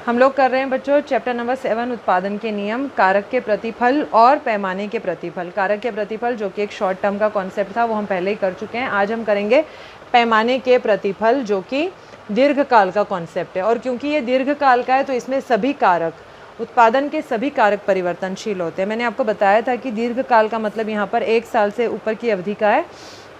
हम लोग कर रहे हैं बच्चों चैप्टर नंबर 7 उत्पादन के नियम, कारक के प्रतिफल और पैमाने के प्रतिफल। कारक के प्रतिफल जो कि एक शॉर्ट टर्म का कॉन्सेप्ट था वो हम पहले ही कर चुके हैं। आज हम करेंगे पैमाने के प्रतिफल जो कि दीर्घकाल का कॉन्सेप्ट है। और क्योंकि ये दीर्घकाल का है तो इसमें सभी कारक, उत्पादन के सभी कारक परिवर्तनशील होते हैं। मैंने आपको बताया था कि दीर्घकाल का मतलब यहाँ पर 1 साल से ऊपर की अवधि का है।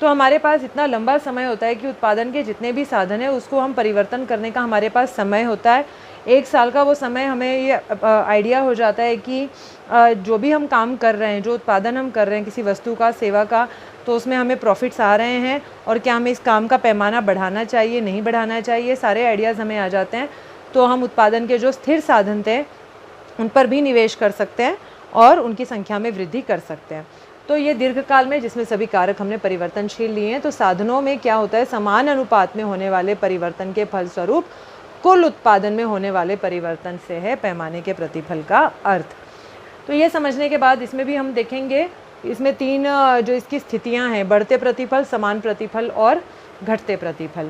तो हमारे पास इतना लंबा समय होता है कि उत्पादन के जितने भी साधन हैं उसको हम परिवर्तन करने का हमारे पास समय होता है। 1 साल का वो समय हमें ये आइडिया हो जाता है कि जो भी हम काम कर रहे हैं, जो उत्पादन हम कर रहे हैं किसी वस्तु का, सेवा का, तो उसमें हमें प्रॉफिट्स आ रहे हैं और क्या हमें इस काम का पैमाना बढ़ाना चाहिए, नहीं बढ़ाना चाहिए, सारे आइडियाज़ हमें आ जाते हैं। तो हम उत्पादन के जो स्थिर साधन थे उन पर भी निवेश कर सकते हैं और उनकी संख्या में वृद्धि कर सकते हैं। तो ये दीर्घकाल में जिसमें सभी कारक हमने परिवर्तनशील लिए हैं, तो साधनों में क्या होता है, समान अनुपात में होने वाले परिवर्तन के फलस्वरूप कुल उत्पादन में होने वाले परिवर्तन से है पैमाने के प्रतिफल का अर्थ। तो ये समझने के बाद इसमें भी हम देखेंगे, इसमें 3 जो इसकी स्थितियां हैं, बढ़ते प्रतिफल, समान प्रतिफल और घटते प्रतिफल।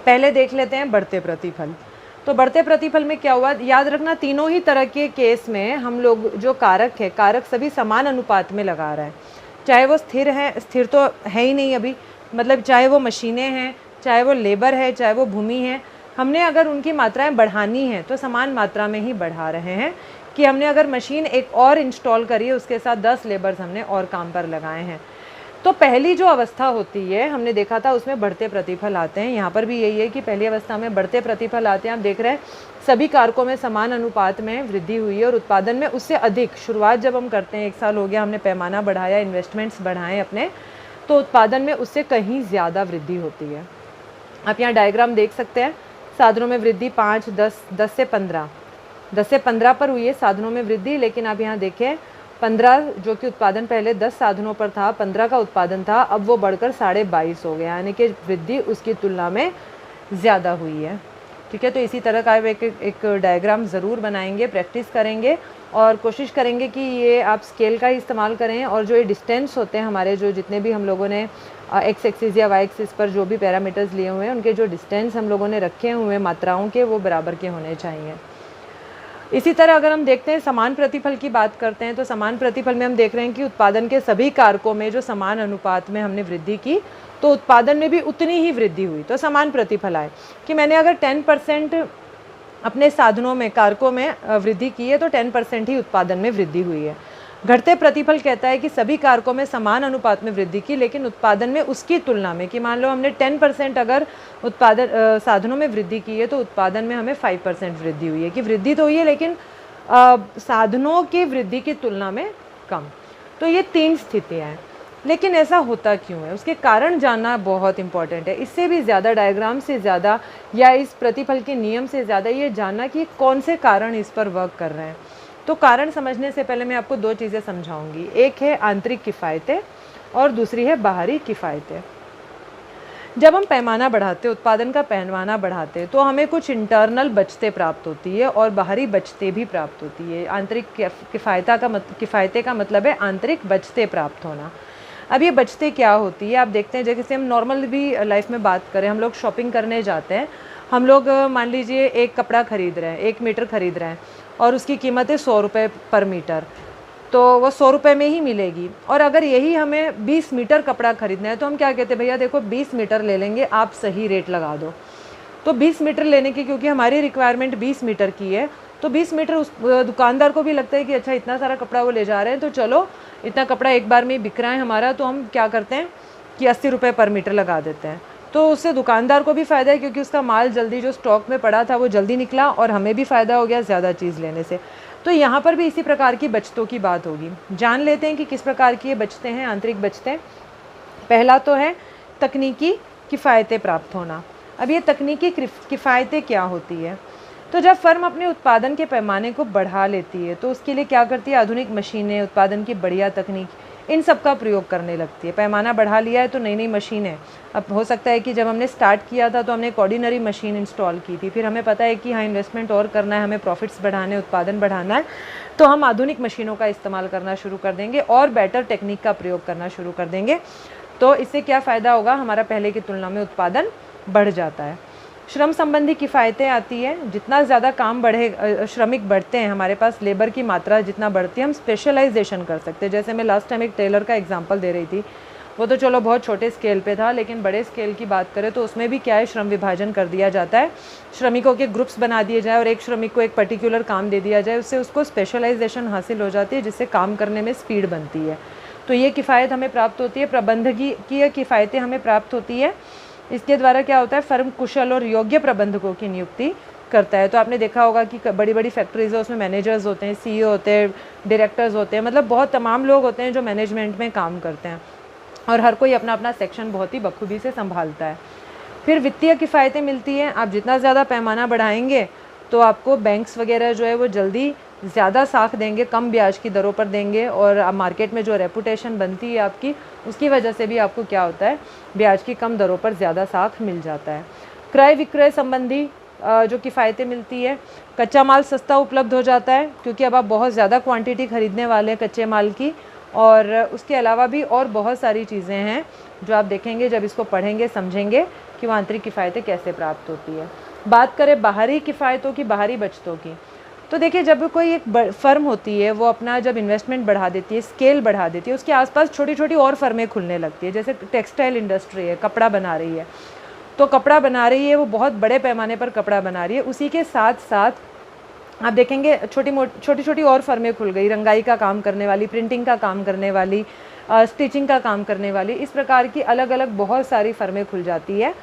पहले देख लेते हैं बढ़ते प्रतिफल। तो बढ़ते प्रतिफल में क्या हुआ, याद रखना तीनों ही तरह के केस में हम लोग जो कारक है, कारक सभी समान अनुपात में लगा रहे हैं। चाहे वो स्थिर है, स्थिर तो है ही नहीं अभी, मतलब चाहे वो मशीनें हैं, चाहे वो लेबर है, चाहे वो भूमि है, हमने अगर उनकी मात्राएं बढ़ानी है तो समान मात्रा में ही बढ़ा रहे हैं। कि हमने अगर मशीन एक और इंस्टॉल करी है, उसके साथ 10 लेबर्स हमने और काम पर लगाए हैं, तो पहली जो अवस्था होती है हमने देखा था उसमें बढ़ते प्रतिफल आते हैं। यहाँ पर भी यही है कि पहली अवस्था में बढ़ते प्रतिफल आते हैं। आप देख रहे हैं सभी कारकों में समान अनुपात में वृद्धि हुई है और उत्पादन में उससे अधिक। शुरुआत जब हम करते हैं, 1 साल हो गया, हमने पैमाना बढ़ाया, इन्वेस्टमेंट्स बढ़ाएं अपने, तो उत्पादन में उससे कहीं ज़्यादा वृद्धि होती है। आप यहाँ डायग्राम देख सकते हैं, साधनों में वृद्धि 5, 10 से 15 पर हुई है साधनों में वृद्धि। लेकिन आप यहाँ देखें 15 जो कि उत्पादन पहले 10 साधनों पर था, 15 का उत्पादन था, अब वो बढ़कर 22.5 हो गया, यानी कि वृद्धि उसकी तुलना में ज़्यादा हुई है। ठीक है, तो इसी तरह का एक डायग्राम ज़रूर बनाएंगे, प्रैक्टिस करेंगे और कोशिश करेंगे कि ये आप स्केल का ही इस्तेमाल करें। और जो ये डिस्टेंस होते हैं हमारे, जो जितने भी हम लोगों ने एक्स एक्सिस या वाई एक्सिस पर जो भी पैरामीटर्स लिए हुए हैं, उनके जो डिस्टेंस हम लोगों ने रखे हुए हैं मात्राओं के, वो बराबर के होने चाहिए। इसी तरह अगर हम देखते हैं समान प्रतिफल की बात करते हैं, तो समान प्रतिफल में हम देख रहे हैं कि उत्पादन के सभी कारकों में जो समान अनुपात में हमने वृद्धि की, तो उत्पादन में भी उतनी ही वृद्धि हुई। तो समान प्रतिफल आए कि मैंने अगर 10% अपने साधनों में, कारकों में वृद्धि की है, तो 10% ही उत्पादन में वृद्धि हुई है। घटते प्रतिफल कहता है कि सभी कारकों में समान अनुपात में वृद्धि की, लेकिन उत्पादन में उसकी तुलना में, कि मान लो हमने 10% अगर उत्पादन साधनों में वृद्धि की है, तो उत्पादन में हमें 5% वृद्धि हुई है। कि वृद्धि तो हुई है लेकिन साधनों की वृद्धि की तुलना में कम। तो ये 3 स्थितियाँ हैं। लेकिन ऐसा होता क्यों है, उसके कारण जानना बहुत इंपॉर्टेंट है। इससे भी ज़्यादा, डायग्राम से ज़्यादा या इस प्रतिफल के नियम से ज़्यादा ये जानना कि कौन से कारण इस पर वर्क कर रहे हैं। तो कारण समझने से पहले मैं आपको 2 चीज़ें समझाऊंगी। एक है आंतरिक किफ़ायतें और दूसरी है बाहरी किफ़ायतें। जब हम पैमाना बढ़ाते, उत्पादन का पैमाना बढ़ाते, तो हमें कुछ इंटरनल बचतें प्राप्त होती है और बाहरी बचतें भी प्राप्त होती है। आंतरिक किफ़ायतें का मतलब है आंतरिक बचतें प्राप्त होना। अब ये बचतें क्या होती है, आप देखते हैं जैसे हम नॉर्मल भी लाइफ में बात करें, हम लोग शॉपिंग करने जाते हैं, हम लोग मान लीजिए एक कपड़ा खरीद रहे हैं, 1 मीटर खरीद रहे हैं और उसकी कीमत है 100 रुपये पर मीटर, तो वो 100 रुपये में ही मिलेगी। और अगर यही हमें 20 मीटर कपड़ा खरीदना है, तो हम क्या कहते हैं, भैया देखो 20 मीटर ले लेंगे, आप सही रेट लगा दो। तो 20 मीटर लेने की, क्योंकि हमारी रिक्वायरमेंट 20 मीटर की है, तो 20 मीटर उस दुकानदार को भी लगता है कि अच्छा इतना सारा कपड़ा वो ले जा रहे हैं, तो चलो इतना कपड़ा एक बार में बिक रहा है हमारा, तो हम क्या करते हैं कि 80 रुपये पर मीटर लगा देते हैं। तो उससे दुकानदार को भी फ़ायदा है, क्योंकि उसका माल जल्दी, जो स्टॉक में पड़ा था वो जल्दी निकला, और हमें भी फ़ायदा हो गया ज़्यादा चीज़ लेने से। तो यहाँ पर भी इसी प्रकार की बचतों की बात होगी। जान लेते हैं कि किस प्रकार की ये बचतें हैं, आंतरिक बचतें। पहला तो है तकनीकी किफ़ायतें प्राप्त होना। अब ये तकनीकी किफ़ायतें क्या होती है, तो जब फर्म अपने उत्पादन के पैमाने को बढ़ा लेती है, तो उसके लिए क्या करती है, आधुनिक मशीनें, उत्पादन की बढ़िया तकनीक, इन सब का प्रयोग करने लगती है। पैमाना बढ़ा लिया है तो नई नई मशीनें, अब हो सकता है कि जब हमने स्टार्ट किया था तो हमने एक ऑर्डिनरी मशीन इंस्टॉल की थी, फिर हमें पता है कि हाँ इन्वेस्टमेंट और करना है, हमें प्रॉफिट्स बढ़ाने, उत्पादन बढ़ाना है, तो हम आधुनिक मशीनों का इस्तेमाल करना शुरू कर देंगे और बेटर टेक्निक का प्रयोग करना शुरू कर देंगे। तो इससे क्या फ़ायदा होगा, हमारा पहले की तुलना में उत्पादन बढ़ जाता है। श्रम संबंधी किफ़ायतें आती है, जितना ज़्यादा काम बढ़े, श्रमिक बढ़ते हैं, हमारे पास लेबर की मात्रा जितना बढ़ती है, हम स्पेशलाइजेशन कर सकते हैं। जैसे मैं लास्ट टाइम एक टेलर का एग्जांपल दे रही थी, वो तो चलो बहुत छोटे स्केल पे था, लेकिन बड़े स्केल की बात करें तो उसमें भी क्या है, श्रम विभाजन कर दिया जाता है, श्रमिकों के ग्रुप्स बना दिए जाए और एक श्रमिक को एक पर्टिकुलर काम दे दिया जाए, उससे उसको स्पेशलाइजेशन हासिल हो जाती है, जिससे काम करने में स्पीड बनती है। तो ये किफ़ायत हमें प्राप्त होती है। प्रबंधकीय किफ़ायतें हमें प्राप्त होती है। इसके द्वारा क्या होता है, फर्म कुशल और योग्य प्रबंधकों की नियुक्ति करता है। तो आपने देखा होगा कि बड़ी बड़ी फैक्ट्रीज है, उसमें मैनेजर्स होते हैं, सीईओ होते हैं, डायरेक्टर्स होते हैं, मतलब बहुत तमाम लोग होते हैं जो मैनेजमेंट में काम करते हैं, और हर कोई अपना अपना सेक्शन बहुत ही बखूबी से संभालता है। फिर वित्तीय किफ़ायतें मिलती हैं। आप जितना ज़्यादा पैमाना बढ़ाएंगे तो आपको बैंक्स वगैरह जो है वो जल्दी ज़्यादा साख देंगे, कम ब्याज की दरों पर देंगे, और मार्केट में जो रेपुटेशन बनती है आपकी, उसकी वजह से भी आपको क्या होता है, ब्याज की कम दरों पर ज़्यादा साख मिल जाता है। क्रय विक्रय संबंधी जो किफ़ायतें मिलती है, कच्चा माल सस्ता उपलब्ध हो जाता है, क्योंकि अब आप बहुत ज़्यादा क्वांटिटी ख़रीदने वाले हैं कच्चे माल की। और उसके अलावा भी और बहुत सारी चीज़ें हैं जो आप देखेंगे जब इसको पढ़ेंगे, समझेंगे कि वो आंतरिक किफ़ायतें कैसे प्राप्त होती है। बात करें बाहरी किफ़ायतों की, बाहरी बचतों की, तो देखिए जब कोई एक फर्म होती है वो अपना जब इन्वेस्टमेंट बढ़ा देती है, स्केल बढ़ा देती है, उसके आसपास छोटी छोटी और फर्में खुलने लगती है। जैसे टेक्सटाइल इंडस्ट्री है, कपड़ा बना रही है, तो कपड़ा बना रही है, वो बहुत बड़े पैमाने पर कपड़ा बना रही है, उसी के साथ साथ आप देखेंगे छोटी छोटी और फर्में खुल गई, रंगाई का काम करने वाली, प्रिंटिंग का काम करने वाली, स्टिचिंग का काम करने वाली, इस प्रकार की अलग अलग बहुत सारी फर्में खुल जाती है।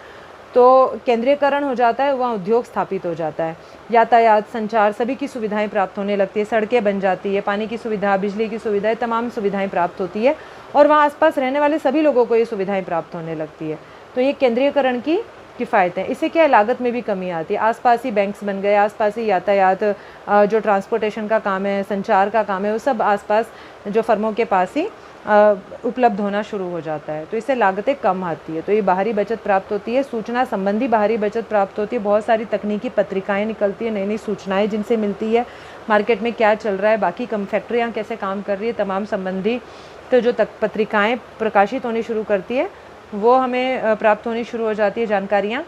तो केंद्रीयकरण हो जाता है, वहाँ उद्योग स्थापित हो जाता है, यातायात, संचार, सभी की सुविधाएं प्राप्त होने लगती है, सड़कें बन जाती है, पानी की सुविधा, बिजली की सुविधाएं, तमाम सुविधाएं प्राप्त होती है, और वहाँ आसपास रहने वाले सभी लोगों को ये सुविधाएं प्राप्त होने लगती है। तो ये केंद्रीयकरण की किफ़ायतें। इससे क्या है, लागत में भी कमी आती है। आसपास ही बैंक्स बन गए, आसपास ही यातायात, जो ट्रांसपोर्टेशन का काम है, संचार का काम है, वो सब आसपास जो फर्मों के पास ही उपलब्ध होना शुरू हो जाता है। तो इससे लागतें कम आती है। तो ये बाहरी बचत प्राप्त होती है। सूचना संबंधी बाहरी बचत प्राप्त होती है। बहुत सारी तकनीकी पत्रिकाएं निकलती है, नई नई सूचनाएं जिनसे मिलती है, मार्केट में क्या चल रहा है, बाकी फैक्ट्रियाँ कैसे काम कर रही है, तमाम संबंधी तो जो पत्रिकाएँ प्रकाशित होनी शुरू करती है वो हमें प्राप्त होनी शुरू हो जाती है जानकारियाँ।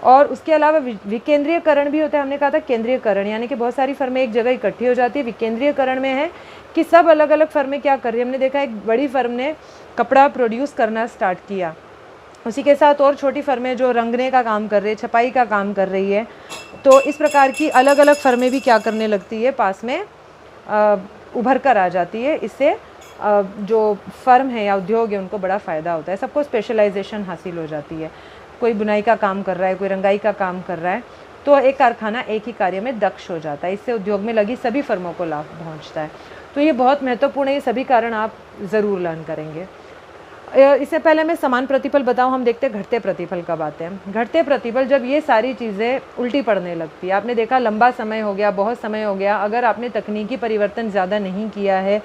और उसके अलावा विकेंद्रीयकरण भी होता है। हमने कहा था केंद्रीयकरण यानी कि बहुत सारी फर्में एक जगह इकट्ठी हो जाती है। विकेंद्रीयकरण में है कि सब अलग अलग फर्में क्या कर रही है। हमने देखा एक बड़ी फर्म ने कपड़ा प्रोड्यूस करना स्टार्ट किया, उसी के साथ और छोटी फर्में जो रंगने का काम कर रही है, छपाई का काम कर रही है। तो इस प्रकार की अलग अलग फर्में भी क्या करने लगती है, पास में उभर कर आ जाती है। इससे जो फर्म है या उद्योग है उनको बड़ा फ़ायदा होता है। सबको स्पेशलाइजेशन हासिल हो जाती है। कोई बुनाई का काम कर रहा है, कोई रंगाई का काम कर रहा है, तो एक कारखाना एक ही कार्य में दक्ष हो जाता है। इससे उद्योग में लगी सभी फर्मों को लाभ पहुंचता है। तो ये बहुत महत्वपूर्ण है। ये सभी कारण आप ज़रूर लर्न करेंगे। इससे पहले मैं समान प्रतिफल बताऊं, हम देखते हैं घटते प्रतिफल कब आते हैं। घटते प्रतिफल जब ये सारी चीज़ें उल्टी पड़ने लगती है। आपने देखा लंबा समय हो गया, बहुत समय हो गया, अगर आपने तकनीकी परिवर्तन ज़्यादा नहीं किया है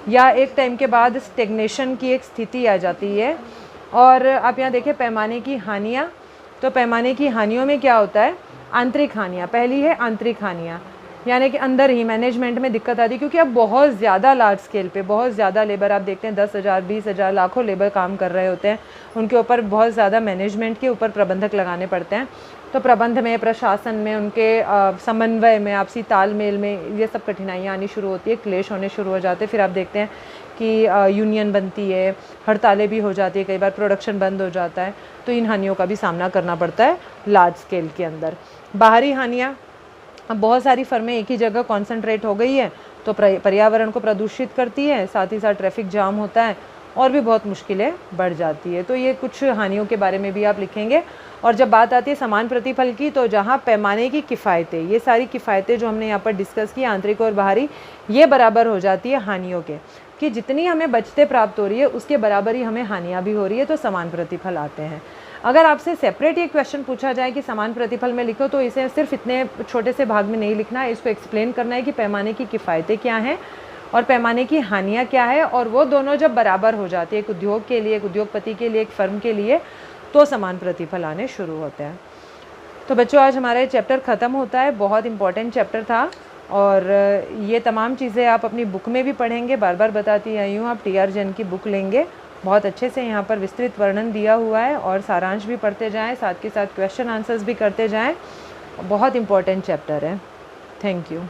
या एक टाइम के बाद स्टेग्नेशन की एक स्थिति आ जाती है। और आप यहाँ देखें पैमाने की हानियाँ, तो पैमाने की हानियों में क्या होता है, आंतरिक हानियाँ। पहली है आंतरिक हानियाँ, यानी कि अंदर ही मैनेजमेंट में दिक्कत आती है, क्योंकि अब बहुत ज़्यादा लार्ज स्केल पे बहुत ज़्यादा लेबर, आप देखते हैं 10,000 20,000 लाखों लेबर काम कर रहे होते हैं। उनके ऊपर बहुत ज़्यादा मैनेजमेंट के ऊपर प्रबंधक लगाने पड़ते हैं। तो प्रबंध में, प्रशासन में, उनके समन्वय में, आपसी तालमेल में ये सब कठिनाइयाँ आनी शुरू होती है, क्लेश होने शुरू हो जाते हैं। फिर आप देखते हैं कि यूनियन बनती है, हड़तालें भी हो जाती है, कई बार प्रोडक्शन बंद हो जाता है। तो इन हानियों का भी सामना करना पड़ता है लार्ज स्केल के अंदर। बाहरी हानियाँ, अब बहुत सारी फर्में एक ही जगह कॉन्सेंट्रेट हो गई है तो पर्यावरण को प्रदूषित करती है, साथ ही साथ ट्रैफिक जाम होता है और भी बहुत मुश्किलें बढ़ जाती है। तो ये कुछ हानियों के बारे में भी आप लिखेंगे। और जब बात आती है समान प्रतिफल की, तो जहाँ पैमाने की किफ़ायतें, ये सारी किफ़ायतें जो हमने यहाँ पर डिस्कस की, आंतरिक और बाहरी, ये बराबर हो जाती है हानियों के, कि जितनी हमें बचतें प्राप्त हो रही है उसके बराबर ही हमें हानियाँ भी हो रही है, तो समान प्रतिफल आते हैं। अगर आपसे सेपरेट ये क्वेश्चन पूछा जाए कि समान प्रतिफल में लिखो, तो इसे सिर्फ इतने छोटे से भाग में नहीं लिखना है, इसको एक्सप्लेन करना है कि पैमाने की किफ़ायतें क्या हैं और पैमाने की हानियाँ क्या है, और वो दोनों जब बराबर हो जाती है एक उद्योग के लिए, एक उद्योगपति के लिए, एक फर्म के लिए, तो समान प्रतिफल आने शुरू होते हैं। तो बच्चों आज हमारा चैप्टर ख़त्म होता है। बहुत इंपॉर्टेंट चैप्टर था और ये तमाम चीज़ें आप अपनी बुक में भी पढ़ेंगे। बार बार बताती आई हूँ, आप TR जैन की बुक लेंगे, बहुत अच्छे से यहाँ पर विस्तृत वर्णन दिया हुआ है और सारांश भी पढ़ते जाएं, साथ के साथ क्वेश्चन आंसर्स भी करते जाएं। बहुत इम्पोर्टेंट चैप्टर है। Thank you.